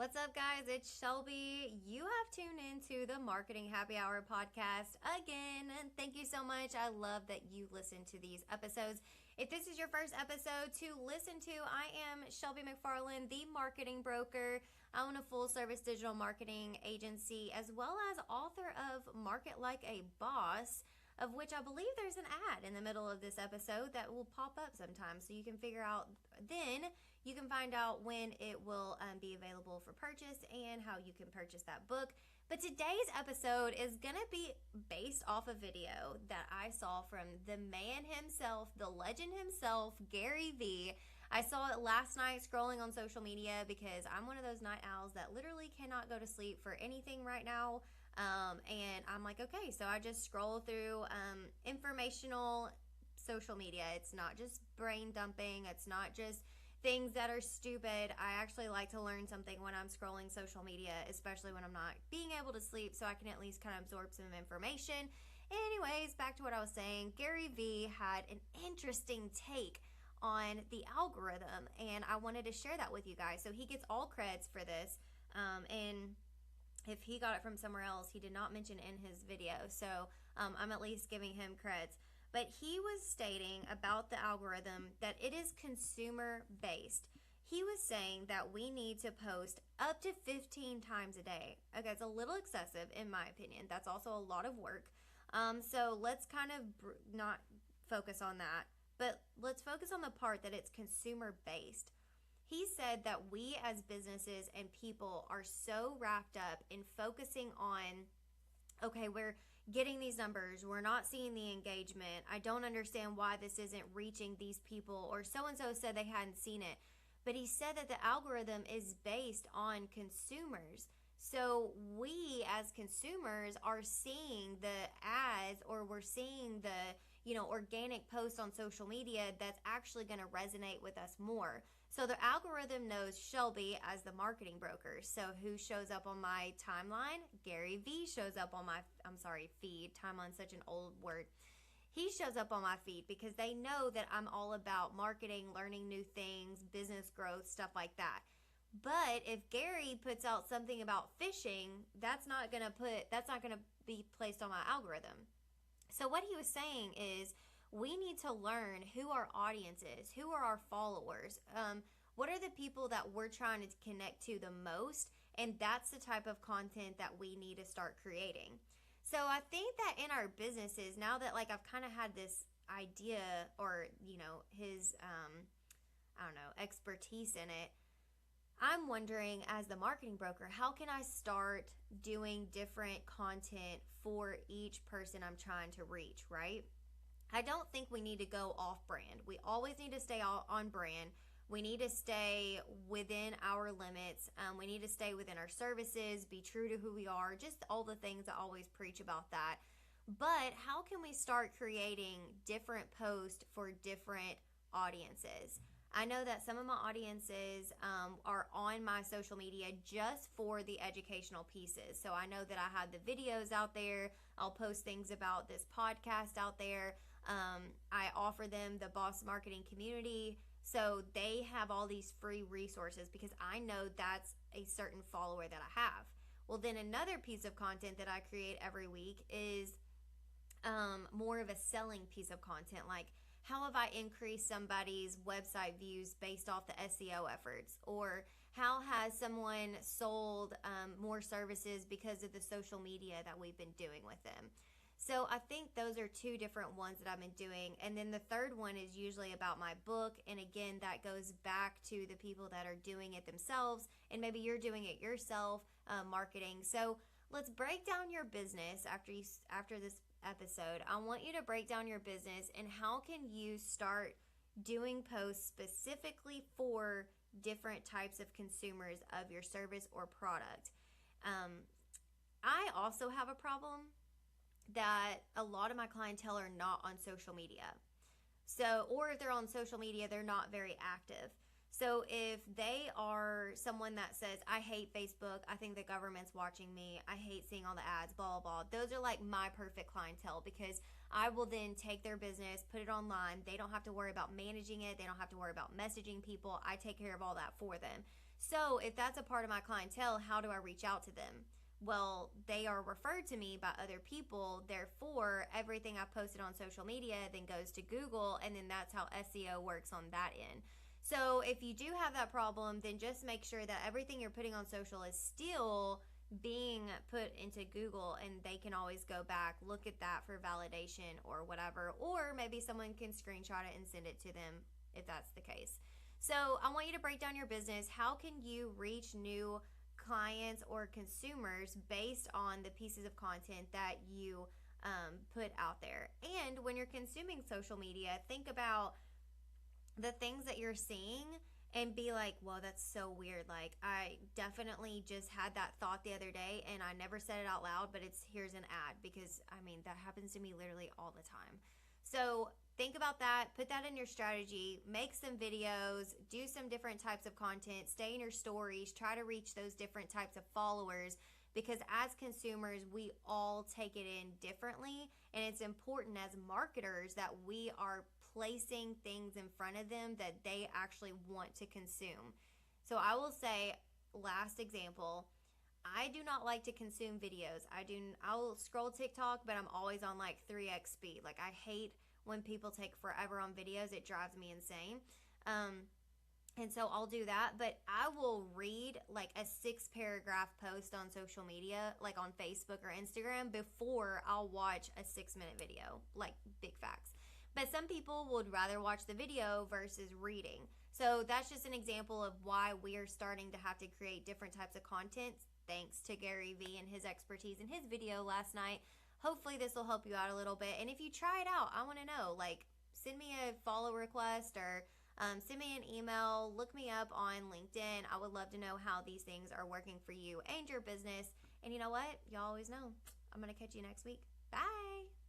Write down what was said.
What's up, guys? It's Shelby. You have tuned into the Marketing Happy Hour podcast again. And thank you so much. I love that you listen to these episodes. If this is your first episode to listen to, I am Shelby McFarland, the marketing broker. I own a full service digital marketing agency, as well as author of Market Like a Boss, of which I believe there's an ad in the middle of this episode that will pop up sometime. So you can figure out then, you can find out when it will be available for purchase and how you can purchase that book. But today's episode is going to be based off a video that I saw from the man himself, the legend himself, Gary Vee. I saw it last night scrolling on social media because I'm one of those night owls that literally cannot go to sleep for anything right now. And I'm like, okay, so I just scroll through informational social media. It's not just brain dumping. It's not just things that are stupid. I actually like to learn something when I'm scrolling social media, especially when I'm not being able to sleep, so I can at least kind of absorb some information. Anyways, back to what I was saying. Gary Vee had an interesting take on the algorithm, and I wanted to share that with you guys. So he gets all creds for this, and if he got it from somewhere else, he did not mention in his video. So I'm at least giving him creds. But he was stating about the algorithm that it is consumer based. He was saying that we need to post up to 15 times a day. Okay, it's a little excessive in my opinion. That's also a lot of work. So let's kind of not focus on that, but let's focus on the part that it's consumer based. He said that we as businesses and people are so wrapped up in focusing on, okay, we're getting these numbers, we're not seeing the engagement, I don't understand why this isn't reaching these people, or so-and-so said they hadn't seen it. But he said that the algorithm is based on consumers. So we as consumers are seeing the ads, or we're seeing the organic posts on social media that's actually going to resonate with us more. So the algorithm knows Shelby as the marketing broker. So who shows up on my timeline? Gary Vee shows up on my, feed. Timeline's such an old word. He shows up on my feed because they know that I'm all about marketing, learning new things, business growth, stuff like that. But if Gary puts out something about fishing, that's not going to be placed on my algorithm. So what he was saying is we need to learn who our audience is, who are our followers, what are the people that we're trying to connect to the most, and that's the type of content that we need to start creating. So I think that in our businesses, now that I've kind of had this idea, or his expertise in it, I'm wondering, as the marketing broker, how can I start doing different content for each person I'm trying to reach, right? I don't think we need to go off brand. We always need to stay on brand. We need to stay within our limits. We need to stay within our services, be true to who we are, just all the things I always preach about that. But how can we start creating different posts for different audiences? I know that some of my audiences are on my social media just for the educational pieces. So I know that I have the videos out there. I'll post things about this podcast out there. I offer them the Boss Marketing Community. So they have all these free resources because I know that's a certain follower that I have. Well, then another piece of content that I create every week is more of a selling piece of content, like how have I increased somebody's website views based off the SEO efforts? Or how has someone sold more services because of the social media that we've been doing with them? So I think those are two different ones that I've been doing. And then the third one is usually about my book. And again, that goes back to the people that are doing it themselves. And maybe you're doing it yourself, marketing. So let's break down your business after this episode. I want you to break down your business and how can you start doing posts specifically for different types of consumers of your service or product. I also have a problem that a lot of my clientele are not on social media. So, or if they're on social media, they're not very active. So if they are someone that says, I hate Facebook, I think the government's watching me, I hate seeing all the ads, blah, blah, blah. Those are like my perfect clientele because I will then take their business, put it online. They don't have to worry about managing it. They don't have to worry about messaging people. I take care of all that for them. So if that's a part of my clientele, how do I reach out to them? Well, they are referred to me by other people. Therefore, everything I posted on social media then goes to Google, and then that's how SEO works on that end. So if you do have that problem, then just make sure that everything you're putting on social is still being put into Google, and they can always go back, look at that for validation or whatever, or maybe someone can screenshot it and send it to them if that's the case. So I want you to break down your business. How can you reach new clients or consumers based on the pieces of content that you put out there? And when you're consuming social media, think about the things that you're seeing and be like, well, that's so weird. Like, I definitely just had that thought the other day and I never said it out loud, but here's an ad, because I mean, that happens to me literally all the time. So think about that, put that in your strategy, make some videos, do some different types of content, stay in your stories, try to reach those different types of followers, because as consumers, we all take it in differently, and it's important as marketers that we are placing things in front of them that they actually want to consume. So I will say, last example, I do not like to consume videos. I'll scroll TikTok, but I'm always on like 3x speed. Like, I hate when people take forever on videos. It drives me insane. And so I'll do that, but I will read like a 6-paragraph post on social media, like on Facebook or Instagram, before I'll watch a 6-minute video, like big facts. But some people would rather watch the video versus reading. So that's just an example of why we are starting to have to create different types of content, thanks to Gary Vee and his expertise in his video last night. Hopefully this will help you out a little bit. And if you try it out, I want to know, like, send me a follow request or send me an email, look me up on LinkedIn. I would love to know how these things are working for you and your business. And you know what? Y'all always know. I'm going to catch you next week. Bye.